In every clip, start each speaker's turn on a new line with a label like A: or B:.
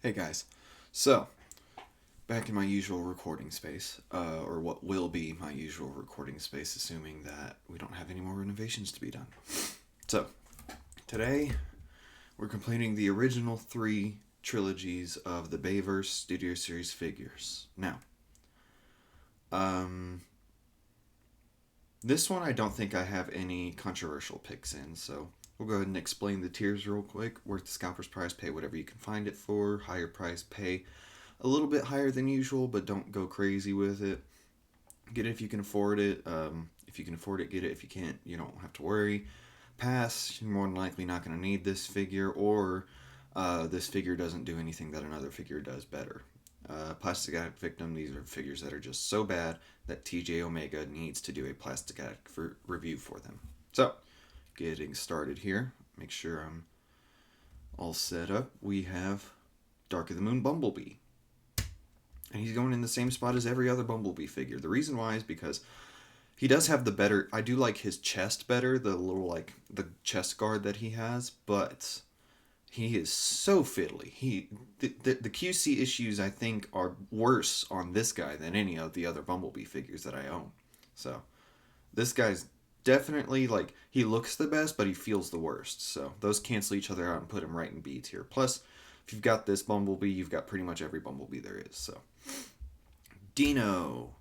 A: Hey guys, so back in my usual recording space, or what will be my usual recording space, assuming that we don't have any more renovations to be done. So today we're completing the original three trilogies of the Bayverse Studio Series figures. Now, um, this one I don't think I have any controversial picks in, so we'll go ahead and explain the tiers real quick. Worth the scalper's price, pay whatever you can find it for. Higher price, pay a little bit higher than usual, but don't go crazy with it. Get it if you can afford it. If you can afford it, get it. If you can't, you don't have to worry. Pass, you're more than likely not going to need this figure, or this figure doesn't do anything that another figure does better. Plastic Addict Victim, these are figures that are just so bad that TJ Omega needs to do a Plastic Addict review for them. So, getting started here. Make sure I'm all set up. We have Dark of the Moon Bumblebee. And he's going in the same spot as every other Bumblebee figure. The reason why is because he does have the better. I do like his chest better, the little the chest guard that he has, but he is so fiddly. The QC issues I think are worse on this guy than any of the other Bumblebee figures that I own. So this guy's definitely he looks the best, but he feels the worst. So those cancel each other out and put him right in B tier. Plus, if you've got this Bumblebee, you've got pretty much every Bumblebee there is. So Dino,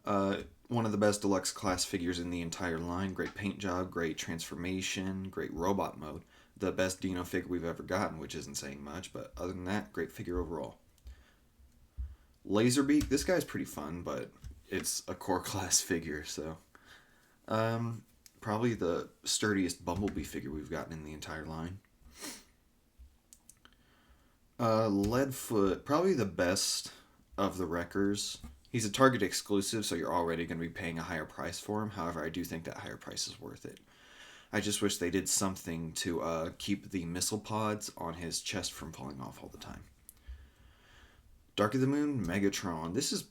A: one of the best deluxe class figures in the entire line. Great paint job, great transformation, great robot mode. The best Dino figure we've ever gotten, which isn't saying much, but other than that, great figure overall. Laserbeak, this guy's pretty fun, but it's a core class figure, so probably the sturdiest Bumblebee figure we've gotten in the entire line. Leadfoot, probably the best of the Wreckers. He's a Target exclusive, so you're already going to be paying a higher price for him. However, I do think that higher price is worth it. I just wish they did something to keep the missile pods on his chest from falling off all the time. Dark of the Moon Megatron. This is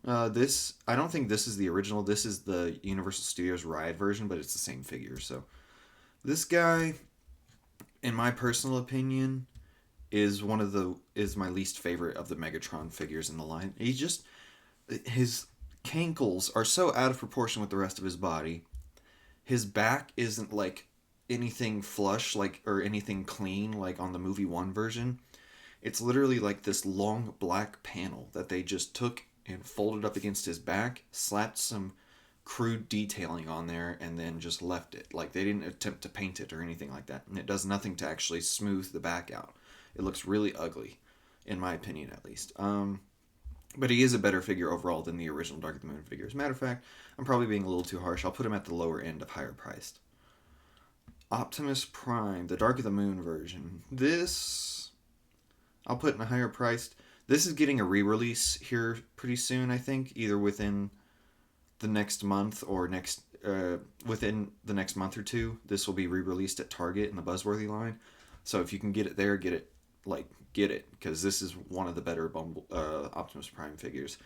A: this. I don't think this is the original. This is the Universal Studios Ride version, but it's the same figure. So this guy, in my personal opinion, is my least favorite of the Megatron figures in the line. His cankles are so out of proportion with the rest of his body. His back isn't anything flush or anything clean like on the movie 1 version. It's literally like this long black panel that they just took and folded up against his back, slapped some crude detailing on there, and then just left it. Like they didn't attempt to paint it or anything like that. And it does nothing to actually smooth the back out. It looks really ugly, in my opinion at least. But he is a better figure overall than the original Dark of the Moon figure. As a matter of fact, I'm probably being a little too harsh. I'll put him at the lower end of higher priced. Optimus Prime, the Dark of the Moon version. This, I'll put in a higher priced. This is getting a re-release here pretty soon, I think. Either within the next month or within the next month or two. This will be re-released at Target in the Buzzworthy line. So if you can get it there, get it. Get it, because this is one of the better Optimus Prime figures.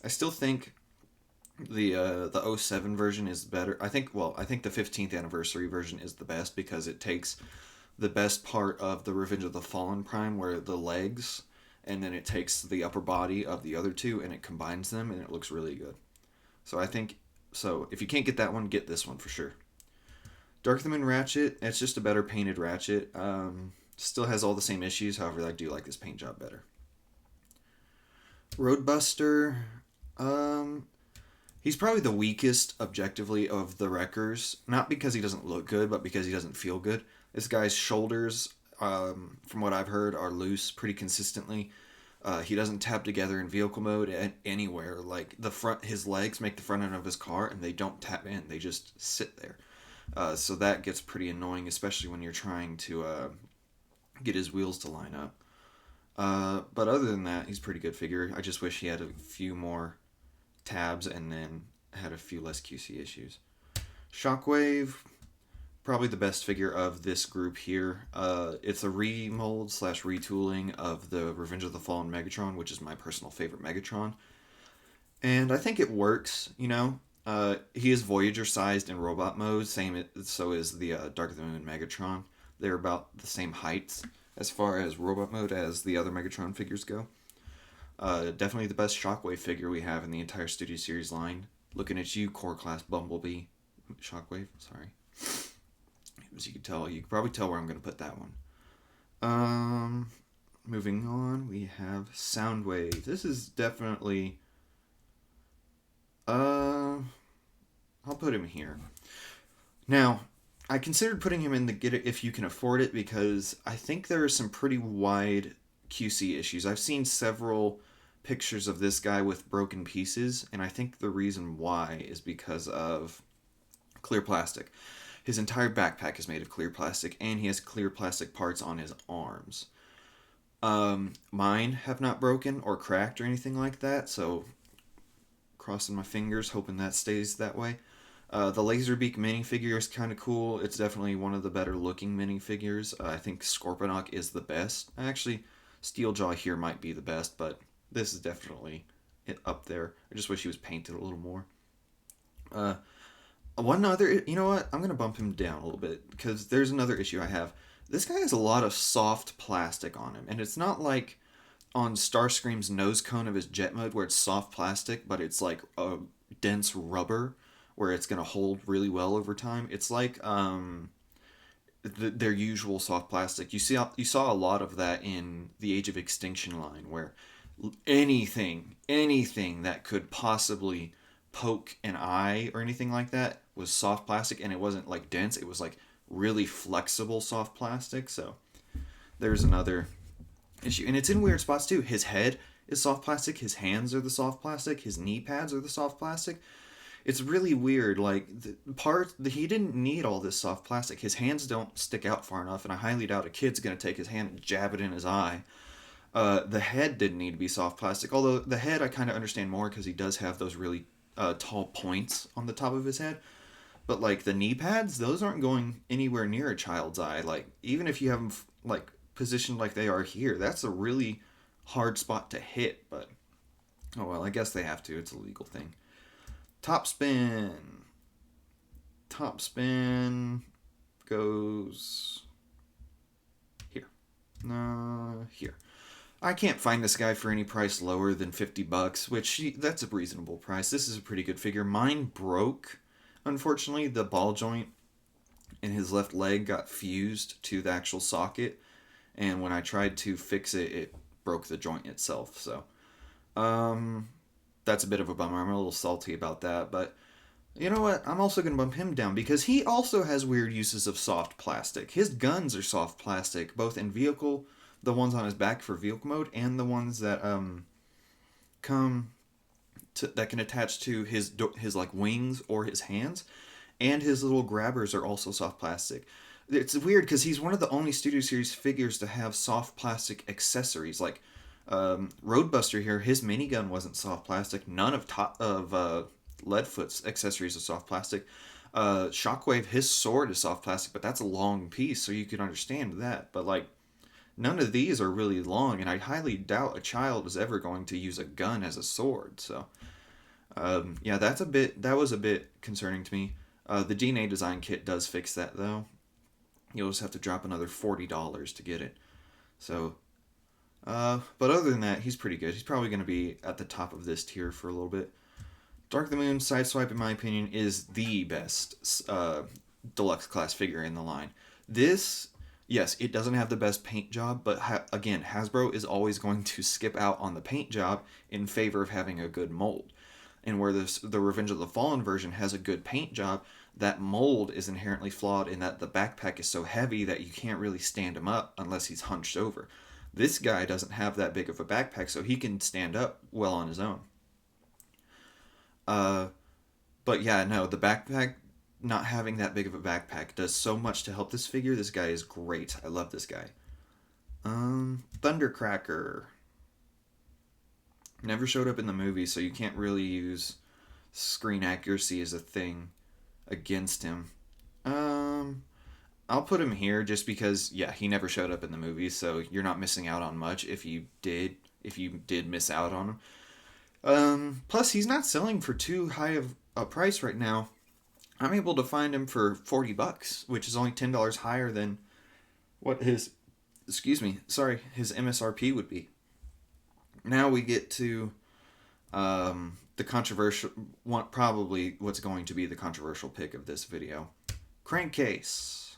A: I still think the 07 version is better. I think the 15th anniversary version is the best because it takes the best part of the Revenge of the Fallen Prime, where the legs, and then it takes the upper body of the other two and it combines them, and it looks really good. So I think if you can't get that one, get this one for sure. Dark of the Moon Ratchet, it's just a better painted Ratchet. Still has all the same issues, however, I do like this paint job better. Roadbuster, he's probably the weakest objectively of the Wreckers. Not because he doesn't look good, but because he doesn't feel good. This guy's shoulders, from what I've heard, are loose pretty consistently. He doesn't tap together in vehicle mode anywhere. His legs make the front end of his car, and they don't tap in. They just sit there. So that gets pretty annoying, especially when you're trying to get his wheels to line up. But other than that, he's a pretty good figure. I just wish he had a few more tabs and then had a few less QC issues. Shockwave, probably the best figure of this group here. It's a remold / retooling of the Revenge of the Fallen Megatron, which is my personal favorite Megatron. And I think it works, He is Voyager sized in robot mode, so is the Dark of the Moon Megatron. They're about the same heights. as far as robot mode as the other Megatron figures go. Definitely the best Shockwave figure we have in the entire Studio Series line. Looking at you, Core Class Bumblebee. Shockwave, sorry. As you can tell, you can probably tell where I'm going to put that one. Moving on, we have Soundwave. This is definitely... I'll put him here. Now, I considered putting him in the Get It If You Can Afford It because I think there are some pretty wide QC issues. I've seen several pictures of this guy with broken pieces, and I think the reason why is because of clear plastic. His entire backpack is made of clear plastic, and he has clear plastic parts on his arms. Mine have not broken or cracked or anything like that, so crossing my fingers, hoping that stays that way. The Laserbeak minifigure is kind of cool. It's definitely one of the better looking minifigures. I think Scorponok is the best. Actually, Steeljaw here might be the best, but this is definitely up there. I just wish he was painted a little more. One other, you know what? I'm going to bump him down a little bit because there's another issue I have. This guy has a lot of soft plastic on him, and it's not like on Starscream's nose cone of his jet mode where it's soft plastic, but it's like a dense rubber where it's going to hold really well over time. It's like their usual soft plastic. You saw a lot of that in the Age of Extinction line where anything that could possibly poke an eye or anything like that was soft plastic, and it wasn't like dense, it was like really flexible soft plastic. So there's another issue, and it's in weird spots too. His head is soft plastic, his hands are the soft plastic, his knee pads are the soft plastic. It's really weird. Like he didn't need all this soft plastic. His hands don't stick out far enough, and I highly doubt a kid's gonna take his hand and jab it in his eye. The head didn't need to be soft plastic, although the head I kind of understand more because he does have those really tall points on the top of his head. But like the knee pads, those aren't going anywhere near a child's eye. Like even if you have them like positioned like they are here, that's a really hard spot to hit. But oh well, I guess they have to. It's a legal thing. Top spin goes here. Here. I can't find this guy for any price lower than $50, which that's a reasonable price. This is a pretty good figure. Mine broke. Unfortunately, the ball joint in his left leg got fused to the actual socket, and when I tried to fix it, it broke the joint itself. So, that's a bit of a bummer. I'm a little salty about that, but you know what? I'm also going to bump him down because he also has weird uses of soft plastic. His guns are soft plastic, both in vehicle, the ones on his back for vehicle mode, and the ones that that can attach to his like wings or his hands, and his little grabbers are also soft plastic. It's weird because he's one of the only Studio Series figures to have soft plastic accessories. Like Roadbuster here, his minigun wasn't soft plastic. None of Leadfoot's accessories are soft plastic. Shockwave, his sword is soft plastic, but that's a long piece, so you can understand that. But like, none of these are really long, and I highly doubt a child is ever going to use a gun as a sword. So, yeah, that was a bit concerning to me. The DNA design kit does fix that though. You'll just have to drop another $40 to get it. So, but other than that, he's pretty good. He's probably going to be at the top of this tier for a little bit. Dark the Moon Sideswipe, in my opinion, is the best deluxe class figure in the line. This, yes, it doesn't have the best paint job, but again, Hasbro is always going to skip out on the paint job in favor of having a good mold. And where the Revenge of the Fallen version has a good paint job, that mold is inherently flawed in that the backpack is so heavy that you can't really stand him up unless he's hunched over. This guy doesn't have that big of a backpack, so he can stand up well on his own. But yeah, no, the backpack, not having that big of a backpack does so much to help this figure. This guy is great. I love this guy. Thundercracker. Never showed up in the movie, so you can't really use screen accuracy as a thing against him. I'll put him here just because, yeah, he never showed up in the movie, so you're not missing out on much if you did miss out on him. Plus, he's not selling for too high of a price right now. I'm able to find him for $40, which is only $10 higher than what his excuse me, sorry, his MSRP would be. Now we get to the controversial one, probably what's going to be the controversial pick of this video. Crankcase.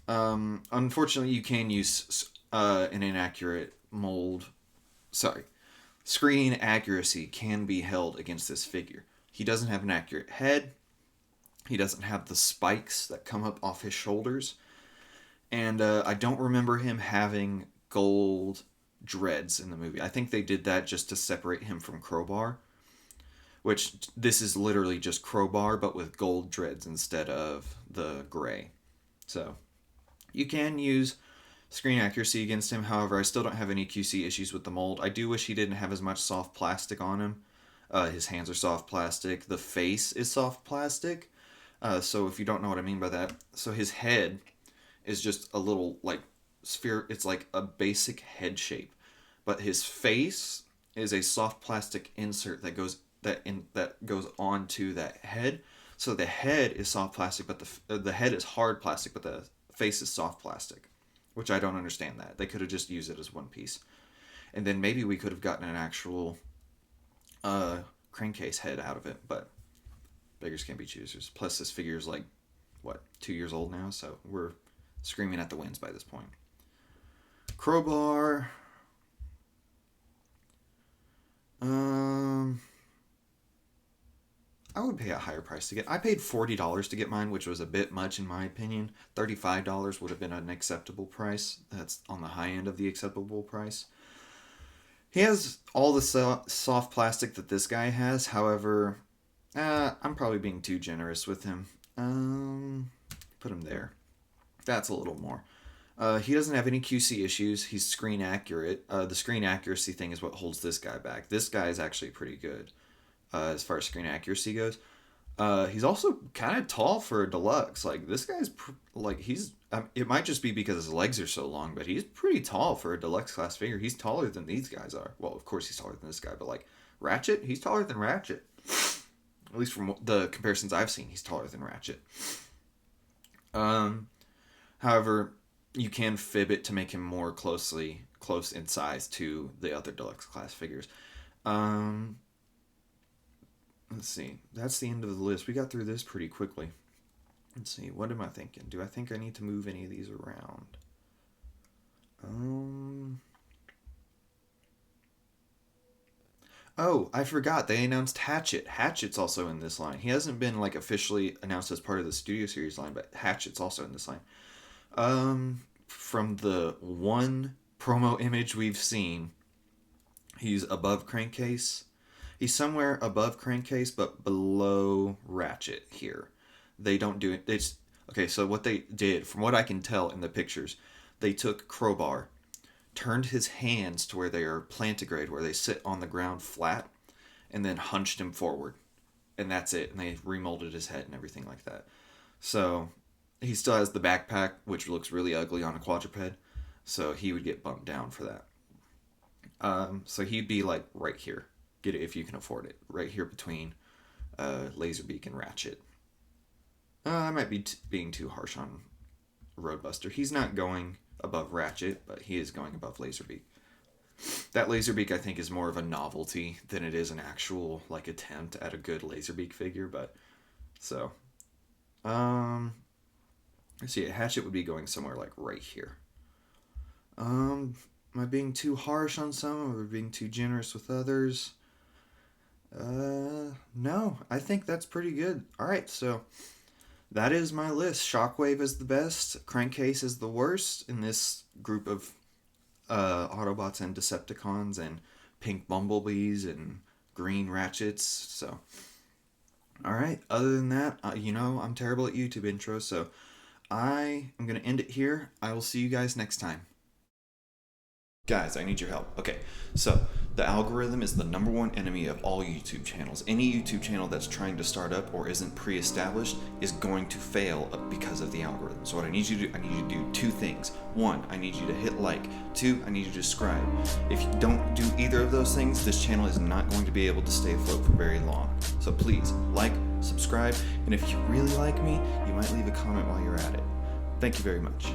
A: Unfortunately, you can use an inaccurate mold. Sorry. Screen accuracy can be held against this figure. He doesn't have an accurate head. He doesn't have the spikes that come up off his shoulders. And I don't remember him having gold dreads in the movie. I think they did that just to separate him from Crowbar. Which, this is literally just Crowbar, but with gold dreads instead of the gray. So, you can use screen accuracy against him. However, I still don't have any QC issues with the mold. I do wish he didn't have as much soft plastic on him. His hands are soft plastic. The face is soft plastic. So if you don't know what I mean by that, so his head is just a little like sphere. It's like a basic head shape, but his face is a soft plastic insert that goes onto that head. So the head is soft plastic, but the head is hard plastic, but the face is soft plastic, which I don't understand that. They could have just used it as one piece, and then maybe we could have gotten an actual crankcase head out of it, but beggars can't be choosers. Plus, this figure is like, what, 2 years old now? So we're screaming at the winds by this point. Crowbar. I would pay a higher price to get. I paid $40 to get mine, which was a bit much in my opinion. $35 would have been an acceptable price. That's on the high end of the acceptable price. He has all the soft plastic that this guy has. However, I'm probably being too generous with him. Put him there. That's a little more. He doesn't have any QC issues. He's screen accurate. The screen accuracy thing is what holds this guy back. This guy is actually pretty good as far as screen accuracy goes. He's also kind of tall for a deluxe. Like, this guy's it might just be because his legs are so long, but he's pretty tall for a deluxe class figure. He's taller than these guys are. Well, of course he's taller than this guy, but like Ratchet, he's taller than Ratchet. At least from the comparisons I've seen, he's taller than Ratchet. However, you can fib it to make him more close in size to the other deluxe class figures. Let's see. That's the end of the list. We got through this pretty quickly. Let's see. What am I thinking? Do I think I need to move any of these around? Oh, I forgot. They announced Hatchet. Hatchet's also in this line. He hasn't been like officially announced as part of the Studio Series line, but Hatchet's also in this line. From the one promo image we've seen, he's above Crankcase. He's somewhere above Crankcase, but below Ratchet here. They don't do it. Okay, so what they did, from what I can tell in the pictures, they took Crowbar, turned his hands to where they are plantigrade, where they sit on the ground flat, and then hunched him forward. And that's it. And they remolded his head and everything like that. So he still has the backpack, which looks really ugly on a quadruped. So he would get bumped down for that. So he'd be like right here. Get it if you can afford it. Right here between Laserbeak and Ratchet. I might be being too harsh on Roadbuster. He's not going above Ratchet, but he is going above Laserbeak. That Laserbeak, I think, is more of a novelty than it is an actual like attempt at a good Laserbeak figure. But so, let's see. Hatchet would be going somewhere like right here. Am I being too harsh on some, or being too generous with others? No, I think that's pretty good. Alright, so that is my list. Shockwave is the best, Crankcase is the worst in this group of Autobots and Decepticons and pink Bumblebees and green Ratchets. So, alright, other than that, I'm terrible at YouTube intros, so I am going to end it here. I will see you guys next time. Guys, I need your help. Okay, so the algorithm is the number one enemy of all YouTube channels. Any YouTube channel that's trying to start up or isn't pre-established is going to fail because of the algorithm. So what I need you to do, I need you to do two things. One, I need you to hit like. Two, I need you to subscribe. If you don't do either of those things, this channel is not going to be able to stay afloat for very long. So please, like, subscribe, and if you really like me, you might leave a comment while you're at it. Thank you very much.